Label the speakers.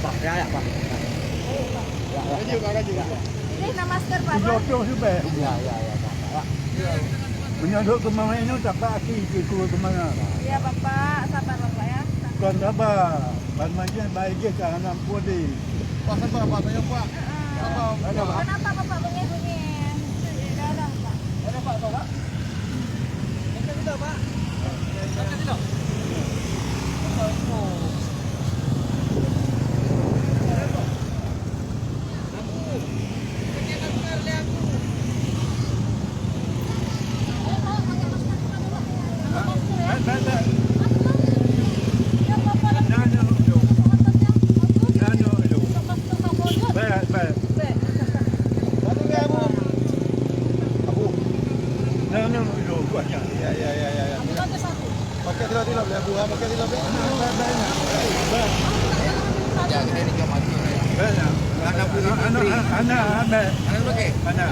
Speaker 1: Pak. Ya, ya, Pak.
Speaker 2: Ini nama masker Pak.
Speaker 3: Jauh juga.
Speaker 1: Ya, ya, ya, Pak. Ya.
Speaker 3: Menyodok ke mana ini tak pasti ikut ke mana.
Speaker 2: Iya Bapak, sabar Bapak ya.
Speaker 3: Kan sabar. Ban macam baik je kan anak putih.
Speaker 1: Pak, sabar Pak, saya Pak. Ada Pak.
Speaker 2: Kenapa Bapak bunyi-bunyi? Darah Pak.
Speaker 1: Ada Pak, tahu Pak? Ini tidak Pak. Ini tidak. Ya, ya, ya, ya, ya. Pakai tidak boleh buah, pakai tidak boleh. Ya, kita ini cuma mati.
Speaker 3: Anak,
Speaker 1: Anak pakai.
Speaker 3: anak.